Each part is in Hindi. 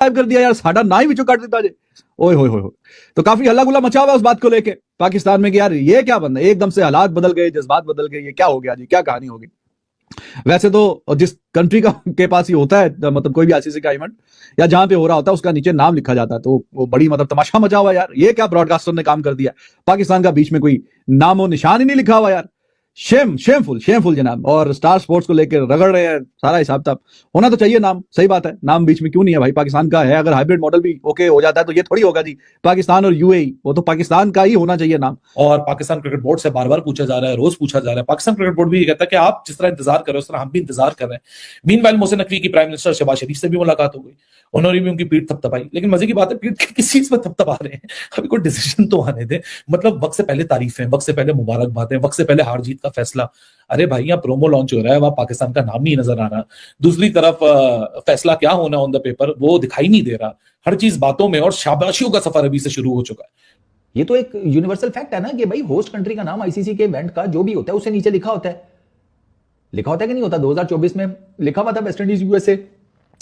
गायब कर दिया यार, साडा ना ही विचों काट दिता जे। ओए होए होए। तो काफी हल्ला गुल्ला मचा हुआ है उस बात को लेके पाकिस्तान में कि यार ये क्या बंदा, एकदम से हालात बदल गए, जज्बात बदल गए, ये क्या हो गया जी, क्या कहानी होगी। वैसे तो जिस कंट्री का के पास ही होता है मतलब कोई भी आईसीसी का इवेंट या जहां पे हो रहा होता है उसका नीचे नाम लिखा जाता है, तो वो बड़ी मतलब तमाशा मचा हुआ यार, ये क्या ब्रॉडकास्टर ने काम कर दिया, पाकिस्तान का बीच में कोई नामो निशान ही नहीं लिखा हुआ यार। शेमफुल जनाब। और स्टार स्पोर्ट्स को लेकर रगड़ रहे हैं, सारा हिसाब किताब होना तो चाहिए नाम, सही बात है, नाम बीच में क्यों नहीं है भाई, पाकिस्तान का है, अगर हाइब्रिड मॉडल भी ओके हो जाता है तो ये थोड़ी होगा जी पाकिस्तान और यूएई, वो तो पाकिस्तान का ही होना चाहिए नाम। और पाकिस्तान क्रिकेट बोर्ड से बार बार पूछा जा रहा है, रोज पूछा जा रहा है, पाकिस्तान क्रिकेट बोर्ड भी ये कहता है कि आप जिस तरह इंतजार कर रहे हो उस तरह हम भी इंतजार कर रहे हैं। मीनवाइल मोहसिन नकवी की प्राइम मिनिस्टर शहबाज शरीफ से भी मुलाकात हो गई, उन्होंने भी उनकी पीठ थपथपाई, लेकिन मजे की बात है पीठ किस चीज में थपथपा रहे हैं, अभी कोई डिसीजन तो आने दे। मतलब वक्त से पहले तारीफें, वक्त से पहले मुबारकबादें, वक्त से पहले हार जीत का फैसला। अरे भाई यहाँ प्रोमो लॉन्च हो रहा है, वहां पाकिस्तान का नाम नहीं नजर आ रहा, दूसरी तरफ फैसला क्या होना ऑन द पेपर वो दिखाई नहीं दे रहा, हर चीज बातों में, और शाबाशियों का सफर अभी से शुरू हो चुका है। ये तो एक यूनिवर्सल फैक्ट है ना कि भाई होस्ट कंट्री का नाम आईसीसी के इवेंट का जो भी होता है उससे नीचे लिखा होता है, लिखा होता है कि नहीं होता। 2024 में लिखा हुआ था वेस्ट इंडीज यूएसए,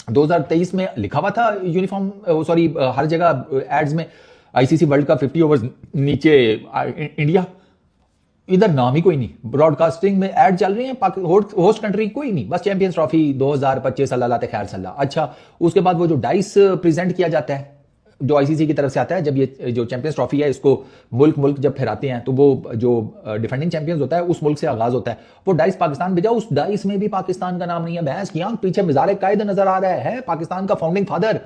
2023 में लिखा हुआ था यूनिफॉर्म, सॉरी हर जगह एड्स में आईसीसी वर्ल्ड कप 50 ओवर्स, नीचे इंडिया, इधर नाम ही कोई नहीं, ब्रॉडकास्टिंग में ऐड चल रही है, होस्ट कंट्री कोई नहीं, बस चैंपियंस ट्रॉफी 2025 अल्लाह खैर सल्ला। अच्छा, उसके बाद वो जो डाइस प्रेजेंट किया जाता है जो आईसीसी की तरफ से आता है, जब ये जो चैंपियंस ट्रॉफी है इसको मुल्क जब फहराते हैं तो वो जो डिफेंडिंग चैंपियंस होता है उस मुल्क से आगाज होता है, वो डाइस पाकिस्तान भेजा, उस डाइस में भी पाकिस्तान का नाम नहीं है। भैंस की आंख पीछे मिजारे कायदे नजर आ रहा है पाकिस्तान का फाउंडिंग फादर।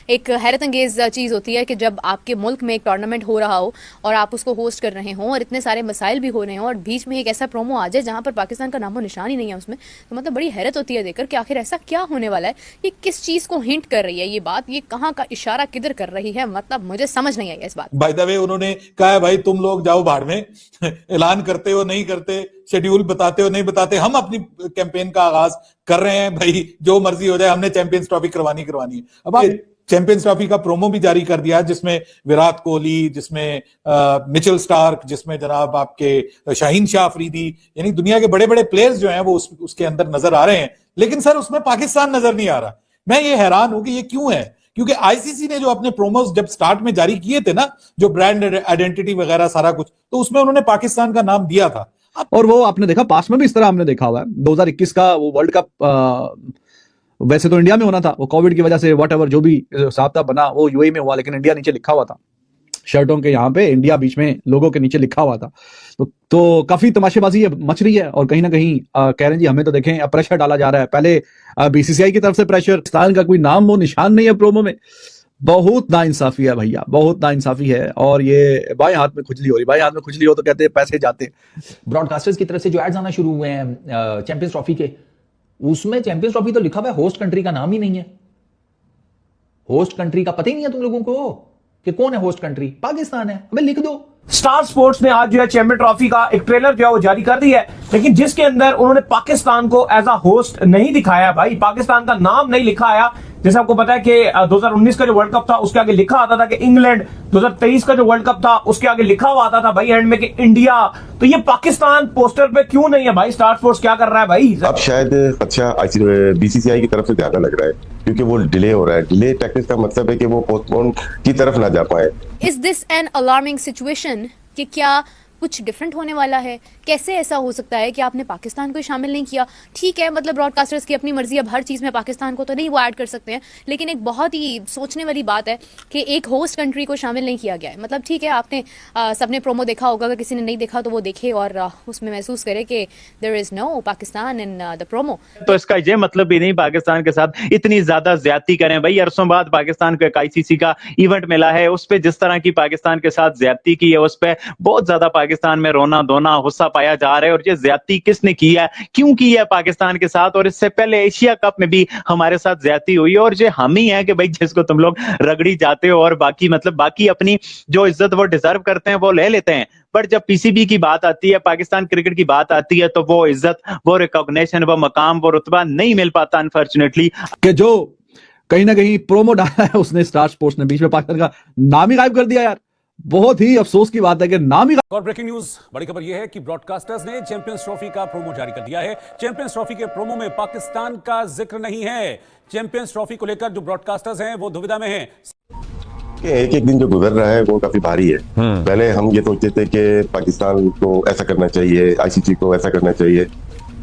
एक हैरत अंगेज चीज होती है कि जब आपके मुल्क में एक टूर्नामेंट हो रहा हो और आप उसको होस्ट कर रहे हो और इतने सारे मसाइल भी हो रहे हो और बीच में एक ऐसा प्रोमो आ जाए जहां पर पाकिस्तान का नामो निशान ही नहीं है उसमें, तो मतलब बड़ी हैरत होती है देखकर कि आखिर ऐसा क्या होने वाला है, ये किस चीज को हिंट कर रही है ये बात, ये कहाँ का इशारा किधर कर रही है, मतलब मुझे समझ नहीं आई इस बात। बाय द वे उन्होंने कहा है भाई तुम लोग जाओ भाड़ में, ऐलान करते हो नहीं करते, शेड्यूल बताते हो नहीं बताते, हम अपनी कैंपेन का आगाज कर रहे हैं भाई, जो मर्जी हो जाए, हमने चैंपियंस ट्रॉफी करवानी है। अब आप चैंपियंस ट्रॉफी का प्रोमो भी जारी कर दिया जिसमें विराट कोहली, जिसमें मिचेल स्टार्क, जिसमें जनाब आपके शाहीन शाह अफरीदी, यानी दुनिया के बड़े बड़े प्लेयर्स जो हैं वो उसके अंदर नजर आ रहे हैं, लेकिन सर उसमें पाकिस्तान नजर नहीं आ रहा। मैं ये हैरान हूं कि ये क्यों है, क्योंकि आईसीसी ने जो अपने प्रोमोस जब स्टार्ट में जारी किए थे ना, जो ब्रांड आइडेंटिटी वगैरह सारा कुछ, तो उसमें उन्होंने पाकिस्तान का नाम दिया था। और वो आपने देखा पास में भी इस तरह हमने देखा हुआ है, 2021 का वो वर्ल्ड कप वैसे तो इंडिया में होना था, वो कोविड की वजह से व्हाटएवर जो भी साबता बना वो यूएई में हुआ, लेकिन इंडिया नीचे लिखा हुआ था, शर्टों के यहाँ पे इंडिया बीच में लोगों के नीचे लिखा हुआ था। तो काफी तमाशेबाजी मच रही है और कहीं ना कहीं कह रहे हैं जी हमें तो देखें प्रेशर डाला जा रहा है, पहले बीसीसीआई की तरफ से प्रेशर, पाकिस्तान का कोई नाम वो निशान नहीं है प्रोमो में, बहुत नाइंसाफी है भैया, बहुत नाइंसाफी है। और ये बाएं हाथ में खुजली हो रही, बाएं हाथ में खुजली हो तो कहते हैं पैसे जाते। ब्रॉडकास्टर्स की तरफ से जो एड्स आना शुरू हुए हैं चैंपियंस ट्रॉफी के, उसमें चैंपियंस ट्रॉफी तो लिखा हुआ है, होस्ट कंट्री का नाम ही नहीं है, होस्ट कंट्री का पता ही नहीं है तुम लोगों को कि कौन है होस्ट कंट्री, पाकिस्तान है, अबे लिख दो। स्टार स्पोर्ट्स ने आज जो है चैंपियन ट्रॉफी का एक ट्रेलर जो है वो जारी कर दिया है, लेकिन जिसके अंदर उन्होंने पाकिस्तान को एज अ होस्ट नहीं दिखाया भाई, पाकिस्तान का नाम नहीं लिखा आया। जैसे आपको पता है कि 2019 का जो वर्ल्ड कप था उसके आगे लिखा आता था कि इंग्लैंड, 2023 का जो वर्ल्ड कप था उसके आगे लिखा हुआ आता था भाई एंड में कि इंडिया, तो ये पाकिस्तान पोस्टर पे क्यों नहीं है भाई? स्टार स्पोर्ट्स क्या कर रहा है भाई? अब शायद अच्छा बीसीसीआई की तरफ से ज्यादा लग रहा है क्योंकि वो डिले हो रहा है, डिले टैक्टिक्स का मतलब है कि वो पोस्टपोन की तरफ ना जा पाए। Is this an alarming situation कि क्या कुछ डिफरेंट होने वाला है? कैसे ऐसा हो सकता है कि आपने पाकिस्तान को शामिल नहीं किया? ठीक है, मतलब ब्रॉडकास्टर्स की अपनी मर्जी, अब हर चीज़ में पाकिस्तान को तो नहीं वो ऐड कर सकते हैं, लेकिन एक बहुत ही सोचने वाली बात है कि एक होस्ट कंट्री को शामिल नहीं किया गया है। मतलब ठीक है, आपने सबने प्रोमो देखा होगा, अगर किसी ने नहीं देखा तो वो देखे और उसमें महसूस करे कि there is no Pakistan in the promo. तो इसका ये मतलब भी नहीं पाकिस्तान के साथ इतनी ज्यादा ज्यादती करें भाई। अरसों बाद पाकिस्तान को एक आईसीसी का इवेंट मिला है, उस पर जिस तरह की पाकिस्तान के साथ ज्यादती की है उस पर बहुत ज्यादा पाकिस्तान में रोना धोना गुस्सा पाया जा रहा है। और ये ज्यादती किसने की है, क्यों की है पाकिस्तान के साथ? और इससे पहले एशिया कप में भी हमारे साथ ज्यादती हुई है और ये हम ही है कि भाई जिसको तुम लोग रगड़ी जाते हो और बाकी मतलब बाकी अपनी जो इज्जत वो डिजर्व करते हैं वो ले लेते हैं। पर जब पीसीबी की बात आती है, पाकिस्तान क्रिकेट की बात आती है, तो वो इज्जत, वो रिकॉग्निशन, वो मकाम, वो रुतबा नहीं मिल पाता अनफॉर्चुनेटली। कि जो कहीं ना कहीं प्रोमो डाला है उसने स्टार स्पोर्ट्स ने, बीच में पाकिस्तान का नाम ही गायब कर दिया यार। बहुत ही अफसोस की बात है कि नाम ही और ब्रेकिंग न्यूज, बड़ी खबर यह है कि ब्रॉडकास्टर्स ने चैंपियंस ट्रॉफी का प्रोमो जारी कर दिया है। चैंपियंस ट्रॉफी के प्रोमो में पाकिस्तान का जिक्र नहीं है। चैंपियंस ट्रॉफी को लेकर जो ब्रॉडकास्टर्स हैं वो दुविधा में हैं। एक एक दिन जो गुजर रहा है वो काफी भारी है। पहले हम ये सोचते थे कि पाकिस्तान को ऐसा करना चाहिए, आईसीसी को ऐसा करना चाहिए।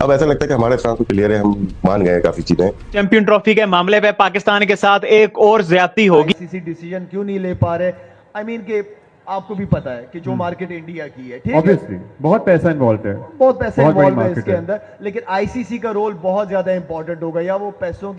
अब ऐसा लगता है कि हमारे साथ तो क्लियर है, हम मान गए काफी चीजें। चैंपियन ट्रॉफी के मामले में पाकिस्तान के साथ एक और ज्यादती होगी। आईसीसी डिसीजन क्यों नहीं ले पा रहे? आई मीन कि आपको भी पता है कि जो मार्केट इंडिया की है, ठीक है, ऑब्वियसली बहुत पैसा इन्वॉल्व है, बहुत पैसा बहुत बड़ी इन्वॉल्व है market इसके है। अंदर, लेकिन आईसीसी का रोल बहुत ज्यादा इंपॉर्टेंट होगा। या वो पैसों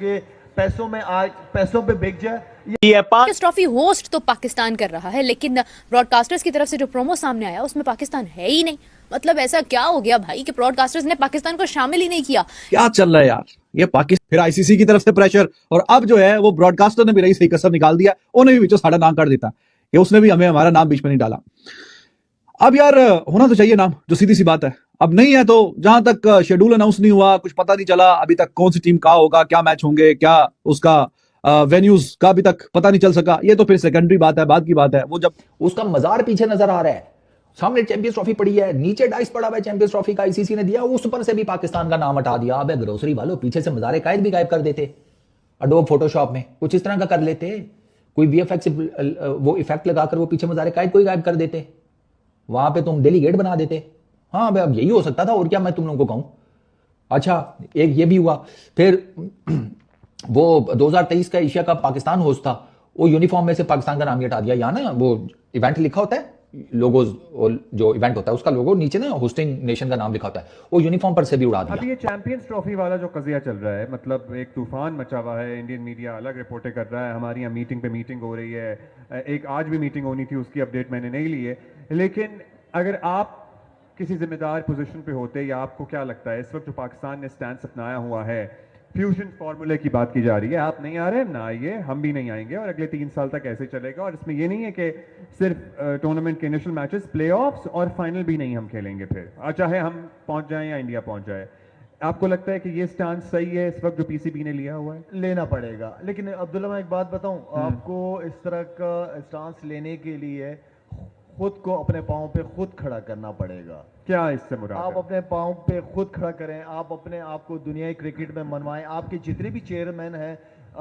पे बिक जाए। ये चैंपियंस ट्रॉफी होस्ट तो पाकिस्तान कर रहा है, लेकिन ब्रॉडकास्टर्स की तरफ से जो प्रोमो सामने आया उसमें पाकिस्तान है ही नहीं। मतलब ऐसा क्या हो गया भाई कि ब्रॉडकास्टर्स ने पाकिस्तान को शामिल ही नहीं किया? क्या चल रहा है यार, ये पाकिस्तान, फिर आईसीसी की तरफ से प्रेशर, और अब जो है वो ब्रॉडकास्टर ने भी रही सही कसम निकाल दिया, उन्हें भी बीचों साड़ा नाम कर देता कि उसने भी हमें हमारा नाम बीच में नहीं डाला। अब यार होना तो चाहिए नाम, जो सीधी सी बात है। अब नहीं है तो जहां तक शेड्यूल अनाउंस नहीं हुआ, कुछ पता नहीं चला अभी तक कौन सी टीम कहाँ होगा, क्या मैच होंगे, क्या उसका वेन्यूज का अभी तक पता नहीं चल सका। ये तो फिर सेकेंडरी बात है, बाद की बात है। वो जब उसका मजार पीछे नजर आ रहा है, सामने चैंपियंस ट्रॉफी पड़ी है, नीचे डाइस पड़ा हुआ है चैंपियंस ट्रॉफी का, आईसीसी ने दिया, उस पर से भी पाकिस्तान का नाम हटा दिया। अबे ग्रोसरी वालों, पीछे से मजारे कायद भी गायब कर देते, अडोब फोटोशॉप में कुछ इस तरह का कर लेते, कोई वीएफएक्स वो इफेक्ट लगाकर वो पीछे मजारे कायद कोई गायब कर देते, वहां पे तुम डेलीगेट बना देते। हाँ भाई, अब यही हो सकता था, और क्या मैं तुम लोगों को कहूं। अच्छा, एक ये भी हुआ, फिर वो 2023 का एशिया कप पाकिस्तान होस्ट था, वो यूनिफॉर्म में से पाकिस्तान का नाम ही हटा दिया। या ना वो इवेंट लिखा होता है, लोगोज, जो इवेंट होता है उसका लोगो नीचे ना होस्टिंग नेशन का नाम लिखा होता है, वो यूनिफॉर्म पर से भी उड़ा दिया। अब ये चैंपियंस ट्रॉफी वाला जो कजिया चल रहा है, मतलब एक तूफान मचा हुआ है, इंडियन मीडिया अलग रिपोर्टें कर रहा है, हमारी यहाँ मीटिंग पे मीटिंग हो रही है, एक आज भी मीटिंग होनी थी, उसकी अपडेट मैंने नहीं ली है। लेकिन अगर आप किसी जिम्मेदार पोजीशन पे होते, या आपको क्या लगता है इस वक्त जो पाकिस्तान ने स्टैंड अपनाया हुआ है, फ्यूजन फार्मूले की बात की जा रही है, आप नहीं आ रहे ना आइए, हम भी नहीं आएंगे, और अगले 3 साल तक ऐसे चलेगा। और इसमें ये नहीं है कि सिर्फ टूर्नामेंट के इनिशियल मैचेस, प्लेऑफ्स और फाइनल भी नहीं हम खेलेंगे फिर, चाहे हम पहुंच जाएं या इंडिया पहुंच जाए। आपको लगता है कि ये स्टांस सही है इस वक्त जो पीसीबी ने लिया हुआ है? लेना पड़ेगा, लेकिन अब्दुल्ला मैं एक बात बताऊं, आपको इस तरह का स्टांस लेने के लिए खुद को अपने पाँव पे खुद खड़ा करना पड़ेगा। क्या इससे मुराद आप है? अपने पाँव पे खुद खड़ा करें, आप अपने आप को दुनियाई क्रिकेट में मनवाएं। आपके जितने भी चेयरमैन हैं,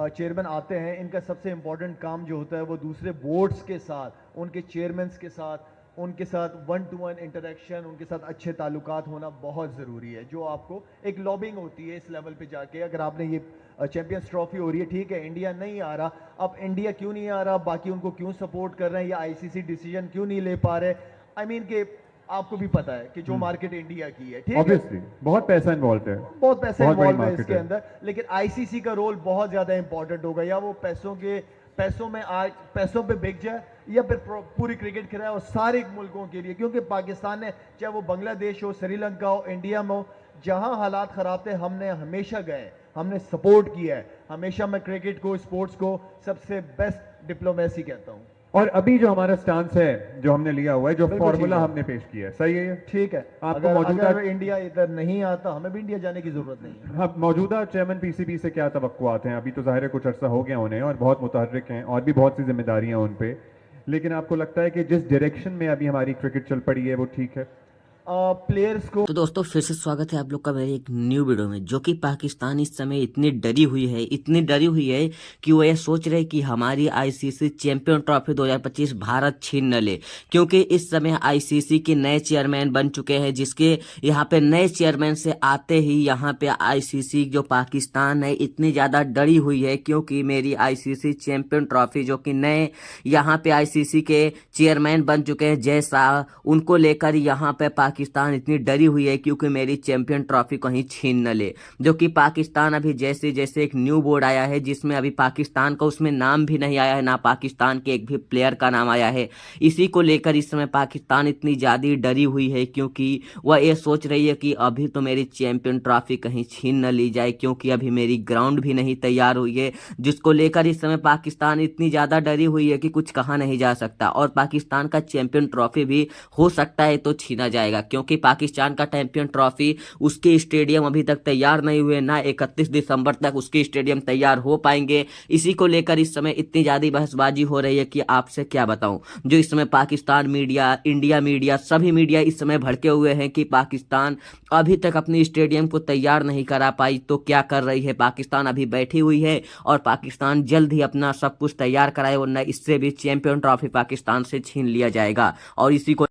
चेयरमैन आते हैं, इनका सबसे इंपॉर्टेंट काम जो होता है वो दूसरे बोर्ड्स के साथ, उनके चेयरमैन्स के साथ, उनके साथ 1-to-1 इंटरेक्शन, उनके साथ अच्छे ताल्लुकात होना बहुत ज़रूरी है। जो आपको एक लॉबिंग होती है इस लेवल पे जाके, अगर आपने ये चैंपियंस ट्रॉफी हो रही है, ठीक है, इंडिया नहीं आ रहा, अब इंडिया क्यों नहीं आ रहा, बाकी उनको क्यों सपोर्ट कर रहे हैं, या आईसीसी डिसीजन क्यों नहीं ले पा रहे? आई मीन कि आपको भी पता है कि जो मार्केट इंडिया की है, ठीक है, ऑब्वियसली बहुत पैसा इन्वॉल्व है, बहुत पैसा बहुत बड़ी इन्वॉल्व है market इसके है। अंदर, लेकिन आईसीसी का रोल बहुत ज्यादा इंपॉर्टेंट होगा। या वो पैसों पे बिक जाए, या फिर पूरी क्रिकेट खिलाए, और सारे मुल्कों के लिए, क्योंकि पाकिस्तान ने, चाहे वो बांग्लादेश हो, श्रीलंका हो, इंडिया में हो, जहां हालात खराब थे, हमने हमेशा गए, हमने सपोर्ट किया है। हमेशा मैं क्रिकेट को, स्पोर्ट्स को सबसे बेस्ट डिप्लोमेसी कहता हूं। और अभी जो हमारा स्टांस है, जो हमने लिया हुआ है, जो बिल्कुल फॉर्मूला ठीक है। हमने पेश किया है, सही है ये? ठीक है, आपको अगर मौजूदा इंडिया इधर नहीं आता, हमें भी इंडिया जाने की जरूरत नहीं है। हाँ, मौजूदा चेयरमैन पीसीबी से क्या तवक्कुआत हैं? अभी तो जाहिर है कुछ अर्सा हो गया उन्हें, और बहुत मुतहर्रिक हैं, और भी बहुत सी जिम्मेदारियां उन पे, लेकिन आपको लगता है कि जिस डायरेक्शन में अभी हमारी क्रिकेट चल पड़ी है वो ठीक है? प्लेयर्स को तो दोस्तों फिर से स्वागत है आप लोग का मेरे एक न्यू वीडियो में। जो कि पाकिस्तान इस समय इतनी डरी हुई है कि वो ये सोच रहे कि हमारी आईसीसी चैंपियन ट्रॉफी 2025 भारत छीन न ले, क्योंकि इस समय आईसीसी के नए चेयरमैन बन चुके हैं, जिसके यहाँ पे नए चेयरमैन से आते ही यहाँ पे आईसीसी जो पाकिस्तान है इतनी ज़्यादा डरी हुई है, क्योंकि मेरी आईसीसी चैंपियन ट्रॉफी जो कि नए यहाँ पे आईसीसी के चेयरमैन बन चुके हैं जैसा, उनको लेकर यहाँ पे पाकिस्तान इतनी डरी हुई है क्योंकि मेरी चैंपियन ट्रॉफी कहीं छीन न ले। जो कि पाकिस्तान अभी जैसे जैसे एक न्यू बोर्ड आया है जिसमें अभी पाकिस्तान का उसमें नाम भी नहीं आया है, ना पाकिस्तान के एक भी प्लेयर का नाम आया है। इसी को लेकर इस समय पाकिस्तान इतनी ज़्यादा डरी हुई है, क्योंकि वह ये सोच रही है कि अभी तो मेरी चैंपियन ट्रॉफी कहीं छीन न ली जाए, क्योंकि अभी मेरी ग्राउंड भी नहीं तैयार हुई है, जिसको लेकर इस समय पाकिस्तान इतनी ज़्यादा डरी हुई है कि कुछ कहा नहीं जा सकता। और पाकिस्तान का चैंपियन ट्रॉफी भी हो सकता है तो छीना जाएगा, क्योंकि पाकिस्तान का चैंपियन ट्रॉफी उसके स्टेडियम अभी तक तैयार नहीं हुए, ना 31 दिसंबर तक उसके स्टेडियम तैयार हो पाएंगे। इसी को लेकर इस समय इतनी ज़्यादा बहसबाजी हो रही है कि आपसे क्या बताऊं। जो इस समय पाकिस्तान मीडिया, इंडिया मीडिया, सभी मीडिया इस समय भड़के हुए हैं कि पाकिस्तान अभी तक अपने स्टेडियम को तैयार नहीं करा पाई, तो क्या कर रही है पाकिस्तान? अभी बैठी हुई है और पाकिस्तान जल्द ही अपना सब कुछ तैयार कराए, वरना इससे भी चैंपियन ट्रॉफी पाकिस्तान से छीन लिया जाएगा। और इसी को